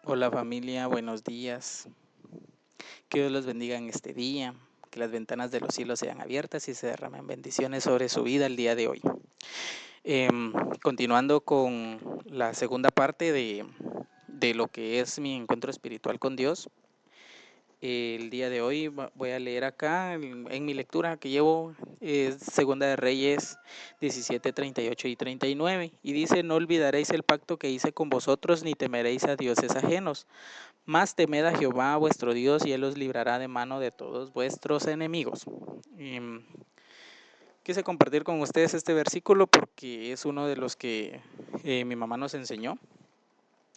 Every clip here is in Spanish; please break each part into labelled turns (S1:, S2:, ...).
S1: Hola familia, buenos días. Que Dios los bendiga en este día, que las ventanas de los cielos sean abiertas y se derramen bendiciones sobre su vida el día de hoy. Em, Continuando con la segunda parte de lo que es mi encuentro espiritual con Dios, el día de hoy voy a leer acá en mi lectura que llevo, Segunda de Reyes 17, 38 y 39, y dice: No olvidaréis el pacto que hice con vosotros, ni temeréis a dioses ajenos. Más temed a Jehová vuestro Dios, y Él os librará de mano de todos vuestros enemigos. Quise compartir con ustedes este versículo porque es uno de los que mi mamá nos enseñó.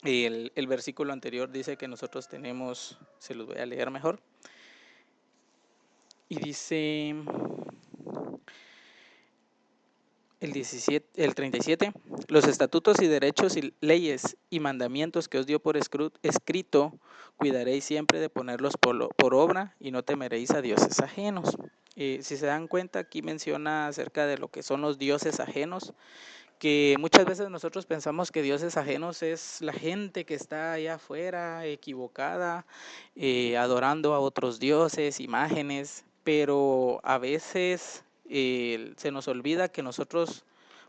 S1: El versículo anterior dice que nosotros tenemos, se los voy a leer mejor, y dice el 37, los estatutos y derechos y leyes y mandamientos que os dio por escrito, cuidaréis siempre de ponerlos por obra, y no temeréis a dioses ajenos. Si se dan cuenta, aquí menciona acerca de lo que son los dioses ajenos, que muchas veces nosotros pensamos que dioses ajenos es la gente que está allá afuera equivocada, adorando a otros dioses, imágenes, pero a veces se nos olvida que nosotros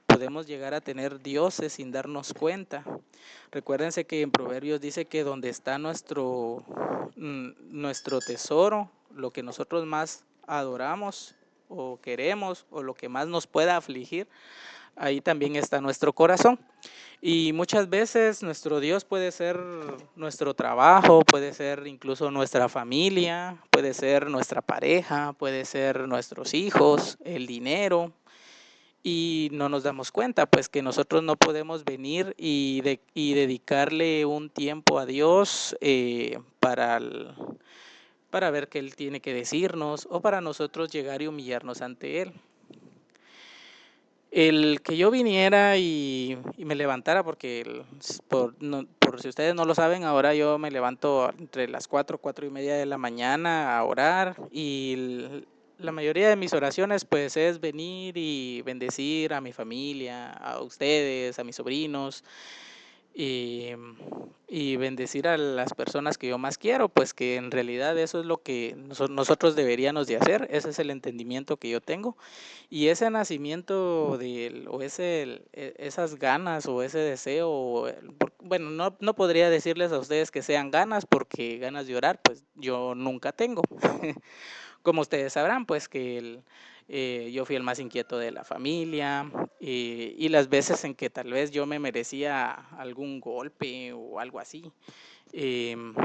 S1: podemos llegar a tener dioses sin darnos cuenta. Recuérdense que en Proverbios dice que donde está nuestro tesoro, lo que nosotros más adoramos o queremos, o lo que más nos pueda afligir, ahí también está nuestro corazón. Y muchas veces nuestro Dios puede ser nuestro trabajo, puede ser incluso nuestra familia, puede ser nuestra pareja, puede ser nuestros hijos, el dinero. Y no nos damos cuenta, pues, que nosotros no podemos venir y dedicarle un tiempo a Dios, para ver qué Él tiene que decirnos, o para nosotros llegar y humillarnos ante Él. El que yo viniera y me levantara, porque por si ustedes no lo saben, ahora yo me levanto entre las 4:30 de la mañana a orar, y la mayoría de mis oraciones pues es venir y bendecir a mi familia, a ustedes, a mis sobrinos, y, y bendecir a las personas que yo más quiero, pues que en realidad eso es lo que nosotros deberíamos de hacer. Ese es el entendimiento que yo tengo, y ese nacimiento o esas ganas o ese deseo, bueno, no podría decirles a ustedes que sean ganas, porque ganas de orar pues yo nunca tengo. Como ustedes sabrán, pues que yo fui el más inquieto de la familia, y las veces en que tal vez yo me merecía algún golpe o algo así, em,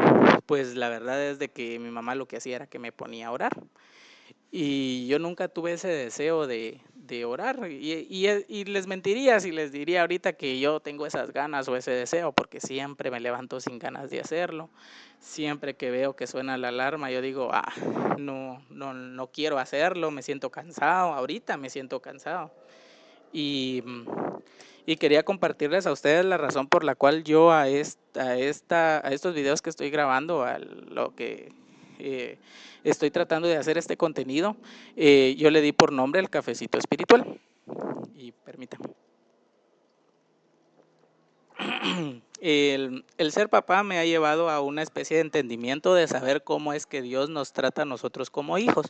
S1: pues la verdad es de que mi mamá lo que hacía era que me ponía a orar. Y yo nunca tuve ese deseo de orar, y les mentiría si les diría ahorita que yo tengo esas ganas o ese deseo, porque siempre me levanto sin ganas de hacerlo. Siempre que veo que suena la alarma, yo digo: no quiero hacerlo, me siento cansado, ahorita me siento cansado. Y, y quería compartirles a ustedes la razón por la cual yo a estos videos que estoy grabando, a lo que eh, estoy tratando de hacer este contenido, yo le di por nombre el cafecito espiritual. Y permítame. El ser papá me ha llevado a una especie de entendimiento de saber cómo es que Dios nos trata a nosotros como hijos.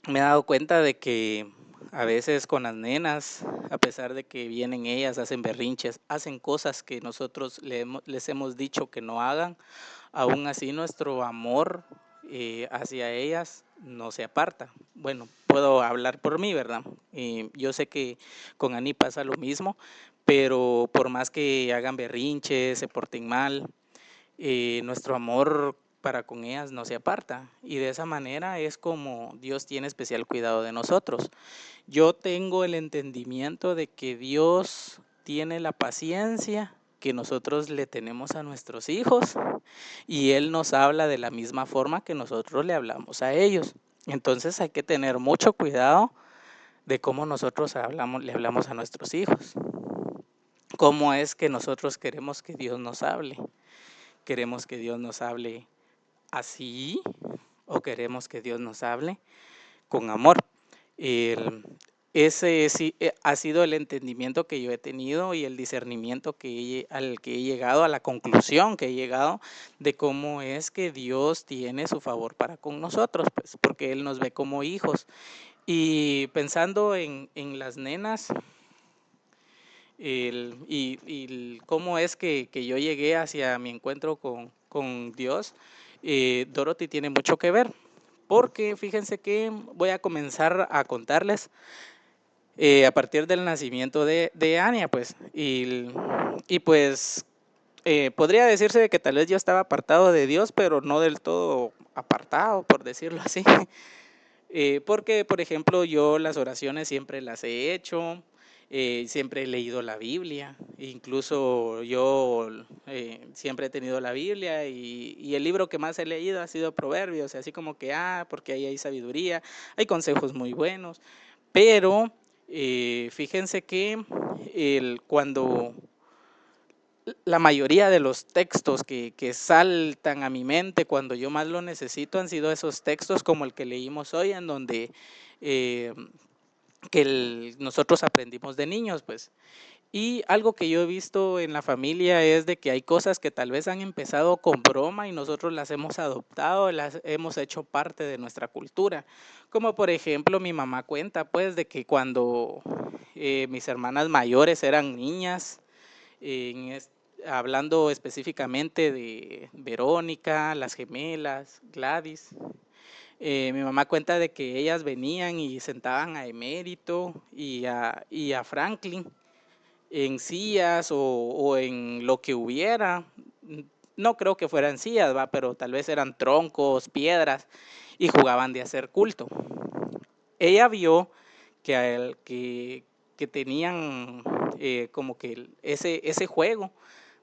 S1: Me he dado cuenta de que a veces con las nenas, a pesar de que vienen ellas, hacen berrinches, hacen cosas que nosotros les hemos dicho que no hagan, aún así nuestro amor hacia ellas no se aparta. Bueno, puedo hablar por mí, ¿verdad? Yo sé que con Ani pasa lo mismo, pero por más que hagan berrinches, se porten mal, nuestro amor para con ellas no se aparta, y de esa manera es como Dios tiene especial cuidado de nosotros. Yo tengo el entendimiento de que Dios tiene la paciencia que nosotros le tenemos a nuestros hijos, y Él nos habla de la misma forma que nosotros le hablamos a ellos. Entonces hay que tener mucho cuidado de cómo nosotros le hablamos a nuestros hijos. ¿Cómo es que nosotros queremos que Dios nos hable? ¿Queremos que Dios nos hable así, o queremos que Dios nos hable con amor? El, ese sí, ha sido el entendimiento que yo he tenido y el discernimiento al que he llegado, a la conclusión que he llegado de cómo es que Dios tiene su favor para con nosotros, pues, porque Él nos ve como hijos. Y pensando en las nenas, cómo es que yo llegué hacia mi encuentro con Dios, Dorothy tiene mucho que ver, porque fíjense que voy a comenzar a contarles a partir del nacimiento de Ania, pues, y pues podría decirse de que tal vez yo estaba apartado de Dios, pero no del todo apartado, por decirlo así. Porque, por ejemplo, yo las oraciones siempre las he hecho, siempre he leído la Biblia, incluso yo siempre he tenido la Biblia y el libro que más he leído ha sido Proverbios, así como que, porque ahí hay sabiduría, hay consejos muy buenos, pero fíjense que cuando la mayoría de los textos que saltan a mi mente cuando yo más lo necesito han sido esos textos como el que leímos hoy, en donde eh, nosotros aprendimos de niños, pues. Y algo que yo he visto en la familia es de que hay cosas que tal vez han empezado con broma y nosotros las hemos adoptado, las hemos hecho parte de nuestra cultura. Como por ejemplo mi mamá cuenta pues de que cuando mis hermanas mayores eran niñas, en es- hablando específicamente de Verónica, las gemelas, Gladys. Mi mamá cuenta de que ellas venían y sentaban a Emérito y a Franklin en sillas o en lo que hubiera. No creo que fueran sillas, ¿va? Pero tal vez eran troncos, piedras, y jugaban de hacer culto. Ella vio que tenían como que ese juego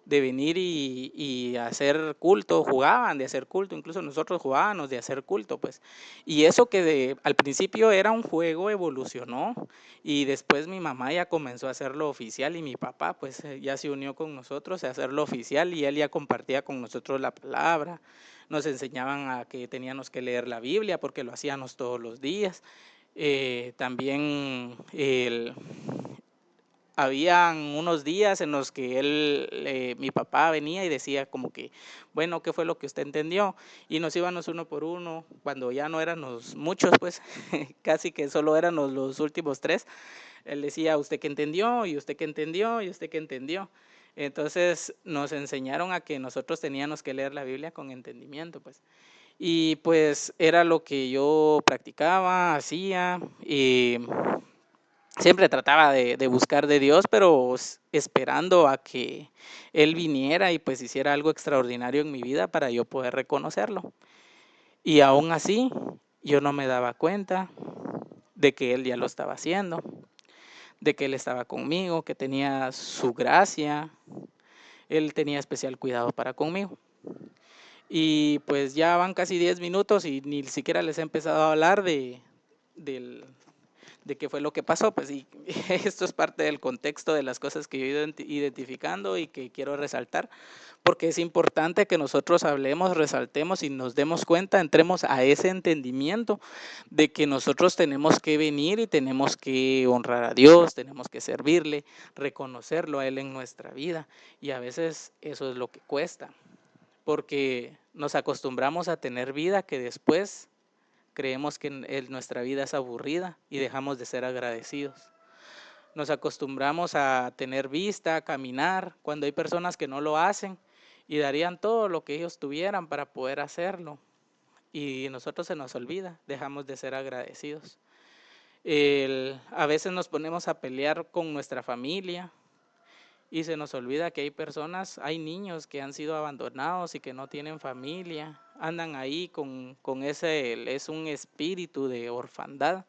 S1: de venir y hacer culto, jugaban de hacer culto, incluso nosotros jugábamos de hacer culto, pues. Y eso que al principio era un juego evolucionó y después mi mamá ya comenzó a hacerlo oficial y mi papá pues ya se unió con nosotros a hacerlo oficial y él ya compartía con nosotros la palabra. Nos enseñaban a que teníamos que leer la Biblia porque lo hacíamos todos los días. También habían unos días en los que mi papá venía y decía como que, bueno, ¿qué fue lo que usted entendió? Y nos íbamos uno por uno, cuando ya no éramos muchos, pues casi que solo éramos los últimos tres. Él decía, ¿usted qué entendió? ¿Y usted qué entendió? ¿Y usted qué entendió? Entonces nos enseñaron a que nosotros teníamos que leer la Biblia con entendimiento, pues. Y pues era lo que yo practicaba, hacía, y siempre trataba de buscar de Dios, pero esperando a que Él viniera y pues hiciera algo extraordinario en mi vida para yo poder reconocerlo. Y aún así, yo no me daba cuenta de que Él ya lo estaba haciendo, de que Él estaba conmigo, que tenía su gracia, Él tenía especial cuidado para conmigo. Y pues ya van casi 10 minutos y ni siquiera les he empezado a hablar del, de qué fue lo que pasó, pues y esto es parte del contexto de las cosas que yo he ido identificando y que quiero resaltar, porque es importante que nosotros hablemos, resaltemos y nos demos cuenta, entremos a ese entendimiento de que nosotros tenemos que venir y tenemos que honrar a Dios, tenemos que servirle, reconocerlo a Él en nuestra vida, y a veces eso es lo que cuesta, porque nos acostumbramos a tener vida que después creemos que nuestra vida es aburrida y dejamos de ser agradecidos. Nos acostumbramos a tener vista, a caminar, cuando hay personas que no lo hacen y darían todo lo que ellos tuvieran para poder hacerlo. Y nosotros se nos olvida, dejamos de ser agradecidos. A veces nos ponemos a pelear con nuestra familia y se nos olvida que hay personas, hay niños que han sido abandonados y que no tienen familia, andan ahí con es un espíritu de orfandad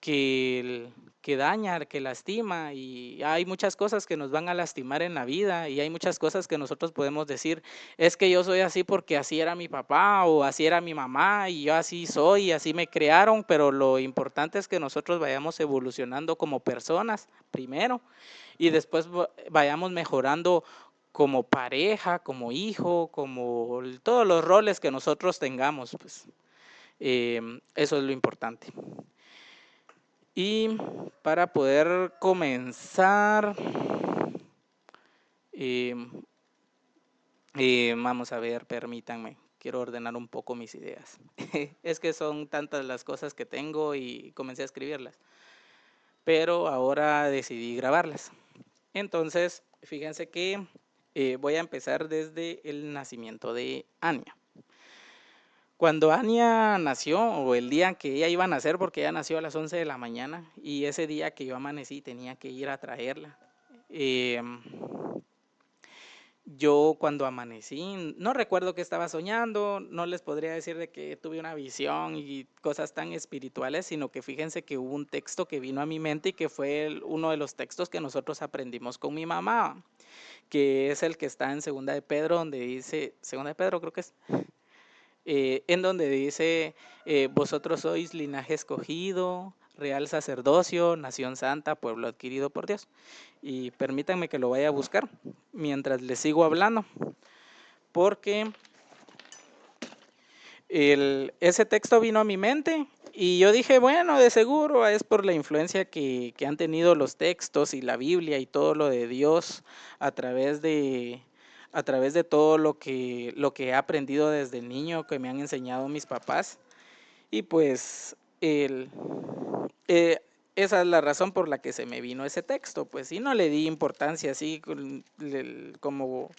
S1: que daña, que lastima, y hay muchas cosas que nos van a lastimar en la vida y hay muchas cosas que nosotros podemos decir, es que yo soy así porque así era mi papá o así era mi mamá y yo así soy y así me crearon, pero lo importante es que nosotros vayamos evolucionando como personas primero y después vayamos mejorando como pareja, como hijo, como todos los roles que nosotros tengamos, pues eso es lo importante. Y para poder comenzar, eh, vamos a ver, permítanme, quiero ordenar un poco mis ideas. Es que son tantas las cosas que tengo y comencé a escribirlas, pero ahora decidí grabarlas. Entonces, fíjense que voy a empezar desde el nacimiento de Anya. Cuando Anya nació, o el día que ella iba a nacer, porque ella nació a las 11 de la mañana, y ese día que yo amanecí tenía que ir a traerla. Eh, yo cuando amanecí, no recuerdo que estaba soñando, no les podría decir de que tuve una visión y cosas tan espirituales, sino que fíjense que hubo un texto que vino a mi mente y que fue uno de los textos que nosotros aprendimos con mi mamá, que es el que está en Segunda de Pedro, donde dice, Segunda de Pedro creo que es, en donde dice, vosotros sois linaje escogido, real sacerdocio, nación santa, pueblo adquirido por Dios. Y permítanme que lo vaya a buscar mientras les sigo hablando, porque ese texto vino a mi mente y yo dije, bueno, de seguro es por la influencia que han tenido los textos y la Biblia y todo lo de Dios a través de, a través de todo lo que he aprendido desde niño, que me han enseñado mis papás. Y pues eh, esa es la razón por la que se me vino ese texto, pues sí, no le di importancia así como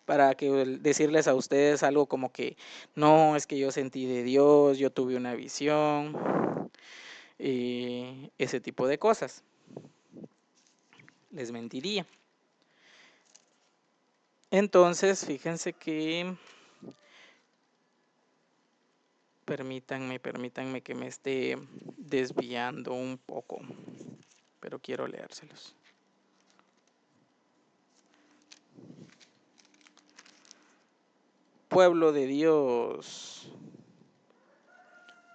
S1: para que decirles a ustedes algo como que no, es que yo sentí de Dios, yo tuve una visión, ese tipo de cosas. Les mentiría. Entonces, fíjense que permítanme que me esté desviando un poco, pero quiero leérselos. Pueblo de Dios.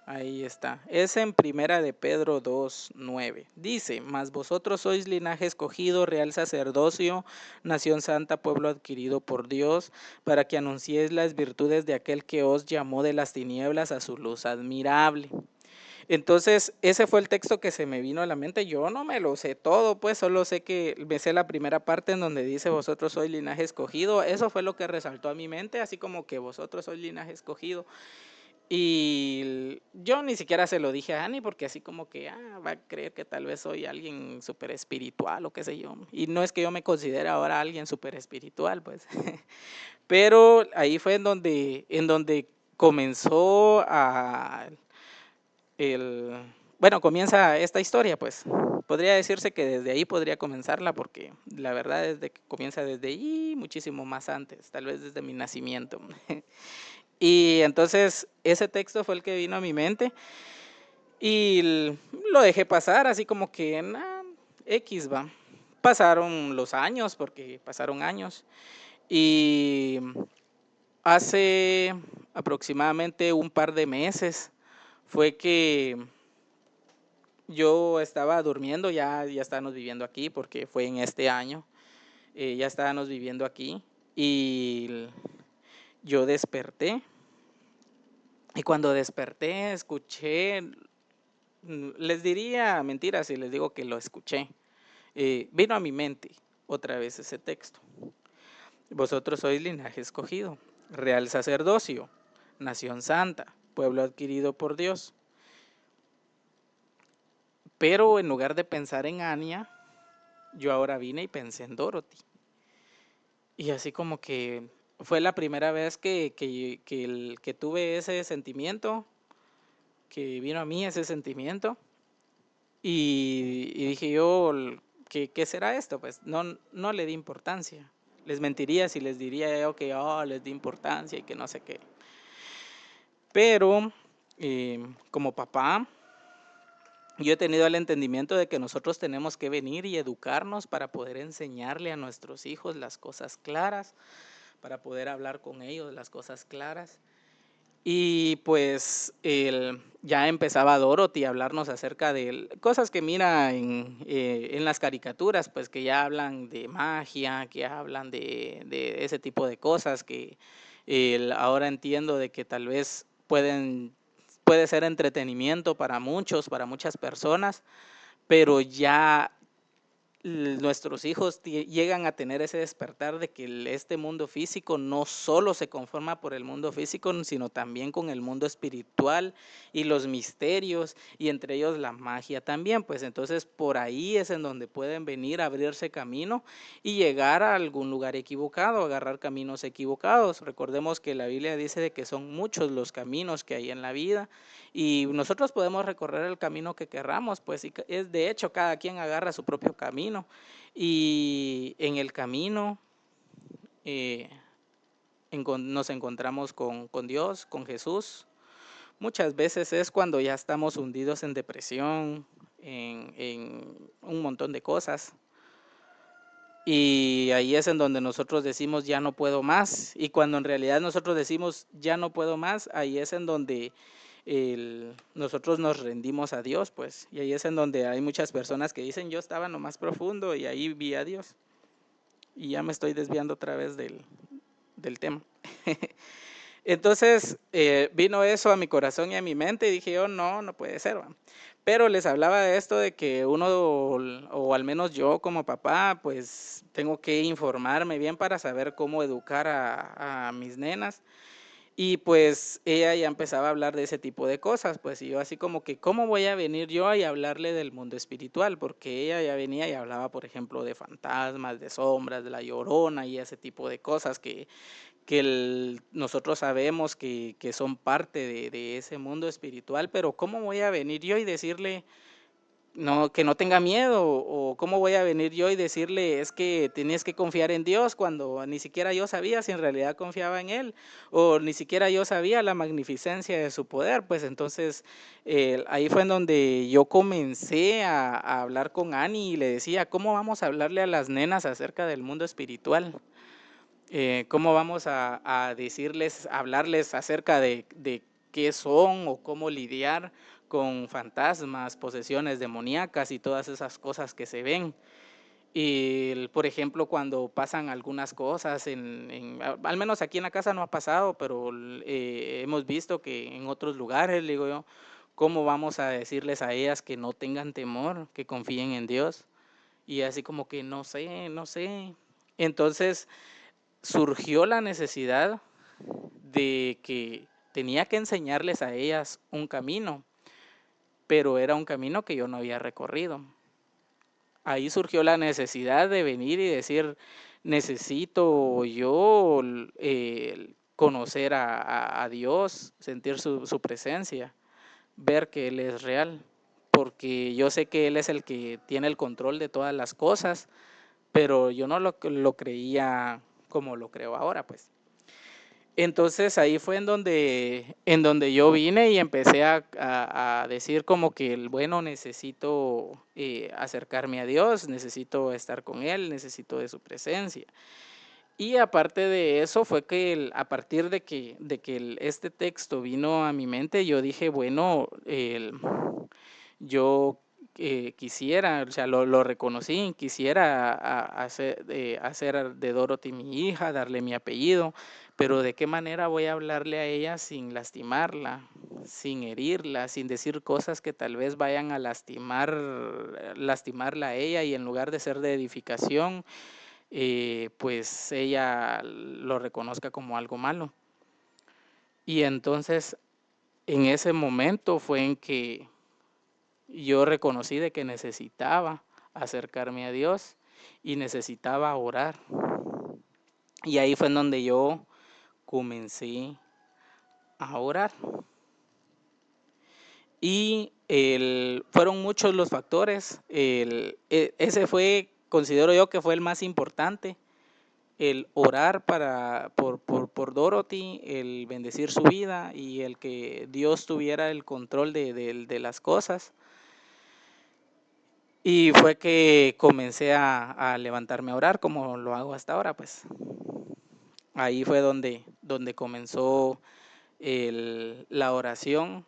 S1: Ahí está. Es en Primera de Pedro 2:9. Dice, mas vosotros sois linaje escogido, real sacerdocio, nación santa, pueblo adquirido por Dios, para que anunciéis las virtudes de aquel que os llamó de las tinieblas a su luz admirable. Entonces, ese fue el texto que se me vino a la mente. Yo no me lo sé todo, pues solo sé que me sé la primera parte en donde dice vosotros sois linaje escogido. Eso fue lo que resaltó a mi mente, así como que vosotros sois linaje escogido. Y yo ni siquiera se lo dije a Ani porque así como que va a creer que tal vez soy alguien súper espiritual o qué sé yo. Y no es que yo me considere ahora alguien súper espiritual, pues. Pero ahí fue en donde comenzó el, bueno, comienza esta historia, pues. Podría decirse que desde ahí podría comenzarla porque la verdad es de que comienza desde ahí muchísimo más antes, tal vez desde mi nacimiento. Y entonces ese texto fue el que vino a mi mente y lo dejé pasar así como que X va. Pasaron los años, porque pasaron años. Y hace aproximadamente un par de meses fue que yo estaba durmiendo, ya estábamos viviendo aquí, porque fue en este año, ya estábamos viviendo aquí y yo desperté. Y cuando desperté, escuché, les diría mentiras si les digo que lo escuché. Vino a mi mente otra vez ese texto. Vosotros sois linaje escogido, real sacerdocio, nación santa, pueblo adquirido por Dios. Pero en lugar de pensar en Anya, yo ahora vine y pensé en Dorothy. Y así como que fue la primera vez que tuve ese sentimiento, que vino a mí ese sentimiento. Y dije yo, ¿qué será esto? Pues no le di importancia. Les mentiría si les diría yo que les di importancia y que no sé qué. Pero como papá, yo he tenido el entendimiento de que nosotros tenemos que venir y educarnos para poder enseñarle a nuestros hijos las cosas claras, para poder hablar con ellos las cosas claras. Y pues ya empezaba Dorothy a hablarnos acerca de cosas que mira en las caricaturas, pues que ya hablan de magia, que hablan de ese tipo de cosas, que ahora entiendo de que tal vez puede ser entretenimiento para muchos, para muchas personas, pero ya nuestros hijos llegan a tener ese despertar de que este mundo físico no solo se conforma por el mundo físico, sino también con el mundo espiritual y los misterios, y entre ellos la magia también. Pues entonces por ahí es en donde pueden venir a abrirse camino y llegar a algún lugar equivocado, agarrar caminos equivocados. Recordemos que la Biblia dice de que son muchos los caminos que hay en la vida, y nosotros podemos recorrer el camino que querramos, pues es de hecho cada quien agarra su propio camino, y en el camino eh, nos encontramos con Dios, con Jesús. Muchas veces es cuando ya estamos hundidos en depresión, en un montón de cosas. Y ahí es en donde nosotros decimos ya no puedo más. Y cuando en realidad nosotros decimos ya no puedo más, ahí es en donde nosotros nos rendimos a Dios, pues. Y ahí es en donde hay muchas personas que dicen yo estaba en lo más profundo y ahí vi a Dios. Y ya me estoy desviando otra vez del tema. Entonces vino eso a mi corazón y a mi mente y dije yo, no, no puede ser. ¿Va? Pero les hablaba de esto de que uno, o al menos yo como papá, pues tengo que informarme bien para saber cómo educar a mis nenas. Y pues ella ya empezaba a hablar de ese tipo de cosas, pues y yo así como que, ¿cómo voy a venir yo a hablarle del mundo espiritual? Porque ella ya venía y hablaba, por ejemplo, de fantasmas, de sombras, de la Llorona y ese tipo de cosas que nosotros sabemos que son parte de ese mundo espiritual, pero ¿cómo voy a venir yo y decirle no, que no tenga miedo? O cómo voy a venir yo y decirle es que tenías que confiar en Dios cuando ni siquiera yo sabía si en realidad confiaba en Él, o ni siquiera yo sabía la magnificencia de su poder. Pues entonces ahí fue en donde yo comencé a hablar con Ani y le decía, ¿cómo vamos a hablarle a las nenas acerca del mundo espiritual? ¿Cómo vamos a decirles, hablarles acerca de qué son o cómo lidiar con fantasmas, posesiones demoníacas y todas esas cosas que se ven? Y, por ejemplo, cuando pasan algunas cosas, al menos aquí en la casa no ha pasado, pero hemos visto que en otros lugares, digo yo, ¿cómo vamos a decirles a ellas que no tengan temor, que confíen en Dios? Y así como que no sé, no sé. Entonces surgió la necesidad de que tenía que enseñarles a ellas un camino, pero era un camino que yo no había recorrido. Ahí surgió la necesidad de venir y decir, necesito yo conocer a Dios, sentir su presencia, ver que Él es real, porque yo sé que Él es el que tiene el control de todas las cosas, pero yo no lo creía como lo creo ahora, pues. Entonces ahí fue en donde yo vine y empecé a decir como que, bueno, necesito acercarme a Dios, necesito estar con Él, necesito de su presencia. Y aparte de eso fue que a partir de que este texto vino a mi mente, yo dije, bueno, yo quisiera, o sea, lo reconocí, quisiera hacer de Dorothy mi hija, darle mi apellido, pero ¿de qué manera voy a hablarle a ella sin lastimarla, sin herirla, sin decir cosas que tal vez vayan a lastimarla a ella, y en lugar de ser de edificación, pues ella lo reconozca como algo malo? Y entonces en ese momento fue en que yo reconocí de que necesitaba acercarme a Dios y necesitaba orar. Y ahí fue en donde yo comencé a orar. Y fueron muchos los factores. Ese fue, considero yo que fue el más importante, el orar por Dorothy, el bendecir su vida y el que Dios tuviera el control de las cosas. Y fue que comencé a levantarme a orar como lo hago hasta ahora, pues. Ahí fue donde comenzó la oración,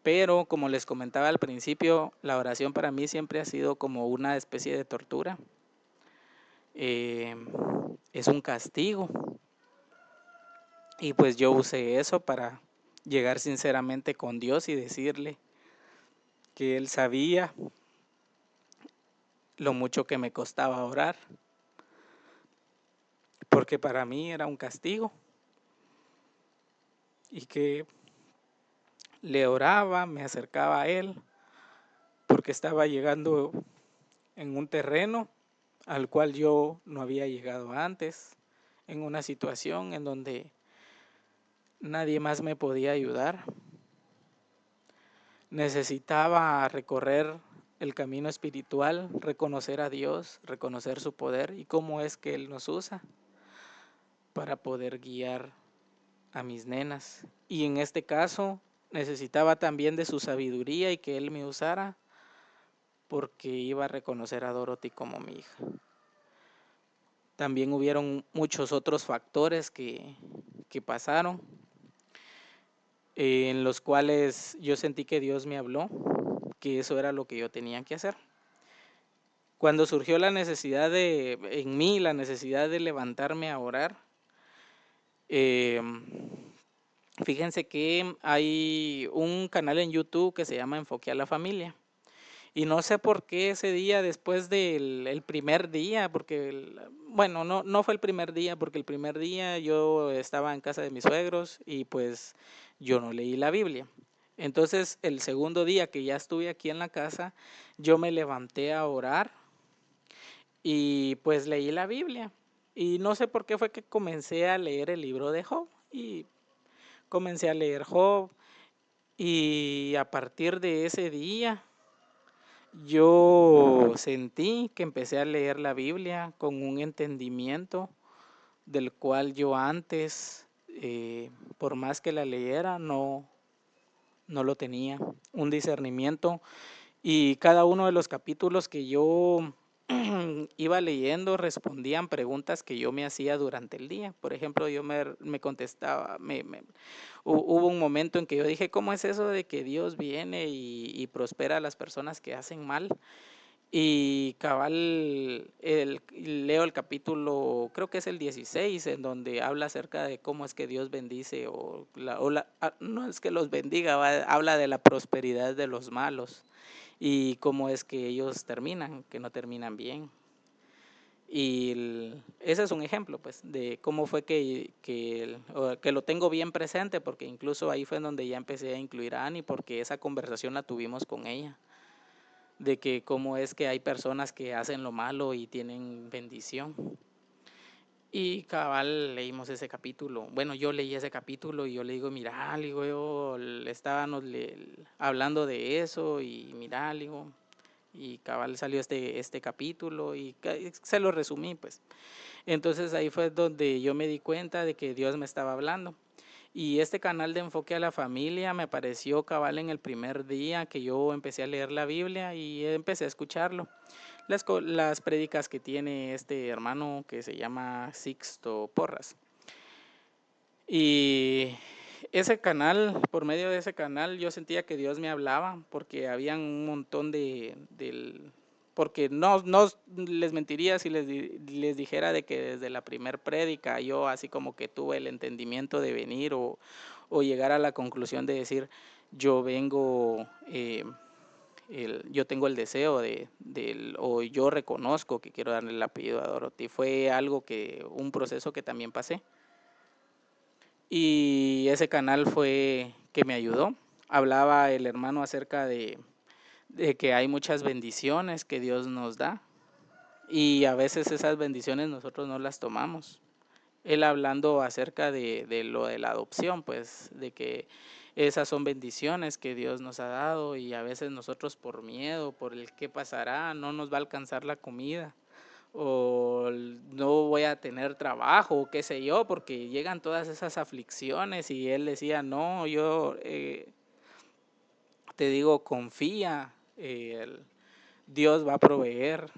S1: pero como les comentaba al principio, la oración para mí siempre ha sido como una especie de tortura. Es un castigo, y pues yo usé eso para llegar sinceramente con Dios y decirle que Él sabía lo mucho que me costaba orar, porque para mí era un castigo y que le oraba, me acercaba a Él, porque estaba llegando en un terreno al cual yo no había llegado antes, en una situación en donde nadie más me podía ayudar. Necesitaba recorrer el camino espiritual, reconocer a Dios, reconocer su poder y cómo es que Él nos usa para poder guiar a mis nenas. Y en este caso necesitaba también de su sabiduría y que Él me usara porque iba a reconocer a Dorothy como mi hija. También hubieron muchos otros factores que pasaron, en los cuales yo sentí que Dios me habló, que eso era lo que yo tenía que hacer. Cuando surgió en mí, la necesidad de levantarme a orar, eh, fíjense que hay un canal en YouTube que se llama Enfoque a la Familia. Y no sé por qué ese día, después del el primer día, bueno, no fue el primer día, porque el primer día yo estaba en casa de mis suegros y pues yo no leí la Biblia. Entonces, el segundo día que ya estuve aquí en la casa, yo me levanté a orar y pues leí la Biblia. Y no sé por qué fue que comencé a leer el libro de Job. Y comencé a leer Job. Y a partir de ese día, yo sentí que empecé a leer la Biblia con un entendimiento del cual yo antes, por más que la leyera, no lo tenía. Un discernimiento. Y cada uno de los capítulos que yo iba leyendo respondían preguntas que yo me hacía durante el día. Por ejemplo, yo me contestaba, hubo un momento en que yo dije, ¿cómo es eso de que Dios viene y prospera a las personas que hacen mal? Y cabal, leo el capítulo, creo que es el 16, en donde habla acerca de cómo es que Dios bendice, no es que los bendiga, habla de la prosperidad de los malos y cómo es que ellos terminan, que no terminan bien. Y ese es un ejemplo, pues, de cómo fue que lo tengo bien presente, porque incluso ahí fue en donde ya empecé a incluir a Annie, porque esa conversación la tuvimos con ella, de que cómo es que hay personas que hacen lo malo y tienen bendición. Y cabal leímos ese capítulo. Bueno, yo leí ese capítulo y yo le digo, mira, le digo, estábamos hablando de eso y mira, le digo, y cabal salió este capítulo y se lo resumí, pues. Entonces ahí fue donde yo me di cuenta de que Dios me estaba hablando. Y este canal de Enfoque a la Familia me apareció cabal en el primer día que yo empecé a leer la Biblia y empecé a escucharlo. Las prédicas que tiene este hermano que se llama Sixto Porras. Y ese canal, por medio de ese canal, yo sentía que Dios me hablaba porque habían un montón porque no les mentiría si les dijera de que desde la primer prédica yo así como que tuve el entendimiento de venir o llegar a la conclusión de decir, yo vengo, yo tengo el deseo o yo reconozco que quiero darle el apellido a Dorothy. Fue un proceso que también pasé. Y ese canal fue que me ayudó. Hablaba el hermano acerca de que hay muchas bendiciones que Dios nos da y a veces esas bendiciones nosotros no las tomamos. Él hablando acerca de lo de la adopción, pues de que esas son bendiciones que Dios nos ha dado y a veces nosotros por miedo, por el qué pasará, no nos va a alcanzar la comida o no voy a tener trabajo, o qué sé yo, porque llegan todas esas aflicciones y él decía, no, yo te digo, confía, Dios va a proveer,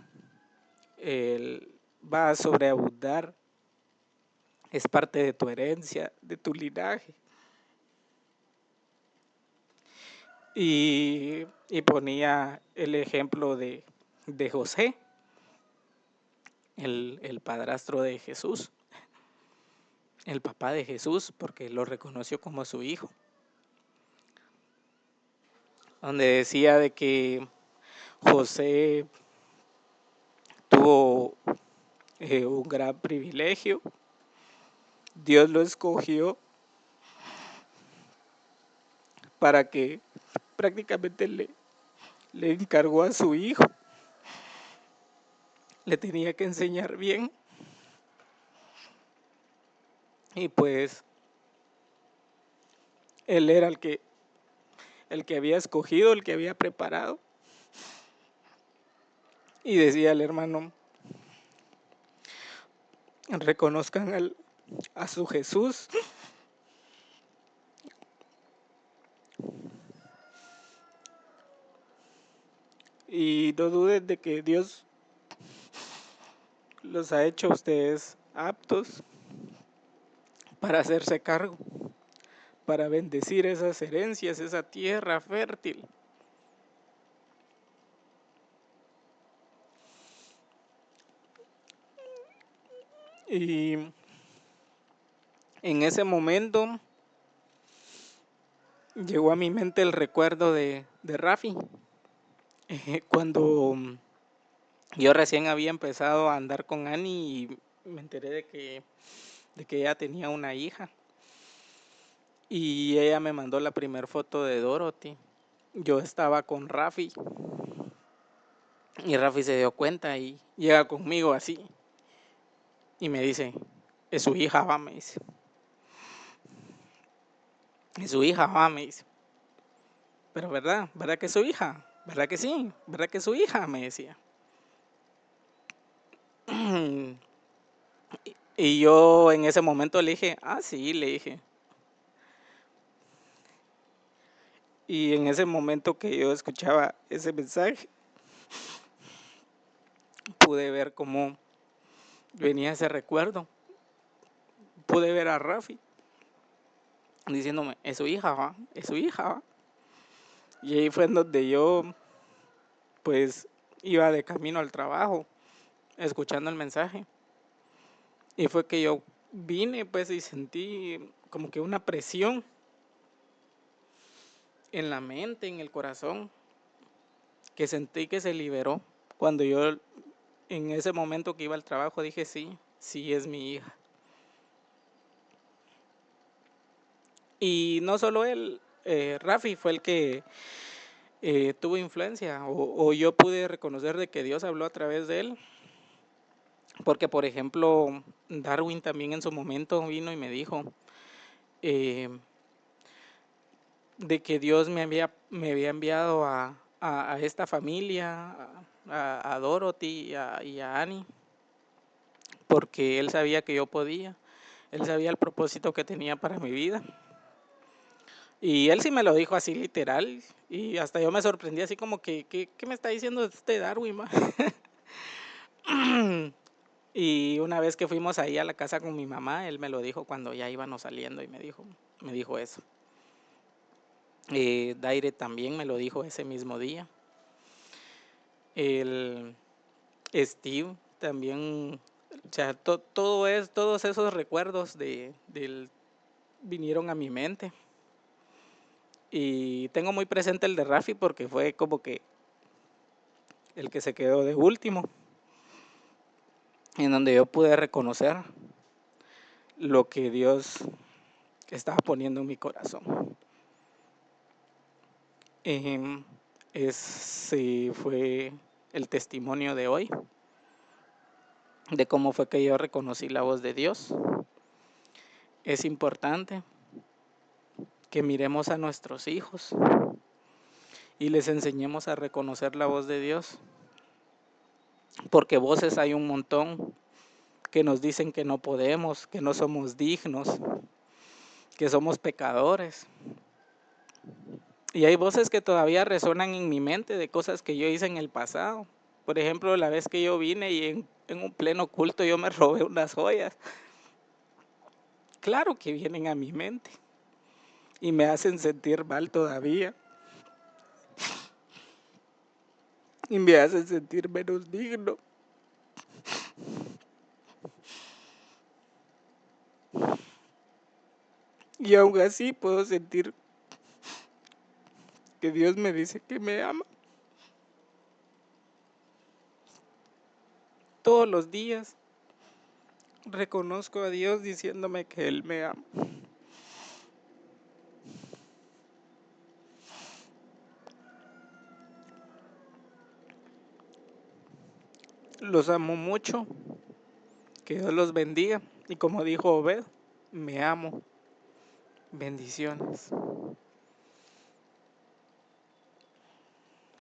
S1: Él va a sobreabundar, es parte de tu herencia, de tu linaje. Y ponía el ejemplo de José, el padrastro de Jesús, el papá de Jesús, porque lo reconoció como su hijo. Donde decía de que José tuvo un gran privilegio. Dios lo escogió para que prácticamente le encargó a su hijo. Le tenía que enseñar bien. Y pues él era el que había escogido, el que había preparado. Y decía el hermano, reconozcan a su Jesús. Y no duden de que Dios los ha hecho a ustedes aptos para hacerse cargo, para bendecir esas herencias, esa tierra fértil. Y en ese momento llegó a mi mente el recuerdo de Rafi, cuando yo recién había empezado a andar con Annie y me enteré de que ella tenía una hija. Y ella me mandó la primera foto de Dorothy. Yo estaba con Rafi y Rafi se dio cuenta y llega conmigo así y me dice, es su hija, va, me dice. Es su hija, va, me dice. Pero ¿verdad que es su hija? ¿Verdad que sí? ¿Verdad que es su hija? Me decía. Y yo en ese momento le dije, sí, le dije. Y en ese momento que yo escuchaba ese mensaje, pude ver cómo venía ese recuerdo. Pude ver a Rafi diciéndome, es su hija, va, es su hija, va. Y ahí fue en donde yo, pues, iba de camino al trabajo, escuchando el mensaje. Y fue que yo vine, pues, y sentí como que una presión en la mente, en el corazón, que sentí que se liberó. Cuando yo, en ese momento que iba al trabajo, dije, sí, sí es mi hija. Y no solo él, Rafi fue el que tuvo influencia, o yo pude reconocer de que Dios habló a través de él. Porque, por ejemplo, Darwin también en su momento vino y me dijo de que Dios me había enviado a esta familia, a Dorothy y a Annie, porque él sabía que yo podía, él sabía el propósito que tenía para mi vida. Y él sí me lo dijo así literal, y hasta yo me sorprendí así como que, ¿qué me está diciendo este Darwin, ma? Y una vez que fuimos ahí a la casa con mi mamá, él me lo dijo cuando ya íbamos saliendo y me dijo eso. Daire también me lo dijo ese mismo día. El Steve también, o sea, todos esos recuerdos vinieron a mi mente. Y tengo muy presente el de Rafi porque fue como que el que se quedó de último, en donde yo pude reconocer lo que Dios estaba poniendo en mi corazón. Ese fue el testimonio de hoy, de cómo fue que yo reconocí la voz de Dios. Es importante que miremos a nuestros hijos y les enseñemos a reconocer la voz de Dios, porque voces hay un montón que nos dicen que no podemos, que no somos dignos, que somos pecadores. Y hay voces que todavía resuenan en mi mente de cosas que yo hice en el pasado. Por ejemplo, la vez que yo vine y en un pleno culto yo me robé unas joyas. Claro que vienen a mi mente y me hacen sentir mal todavía. Y me hacen sentir menos digno. Y aún así puedo sentir que Dios me dice que me ama. todos los días reconozco a Dios diciéndome que Él me ama. Los amo mucho, que Dios los bendiga. Y como dijo Obed, me amo. Bendiciones.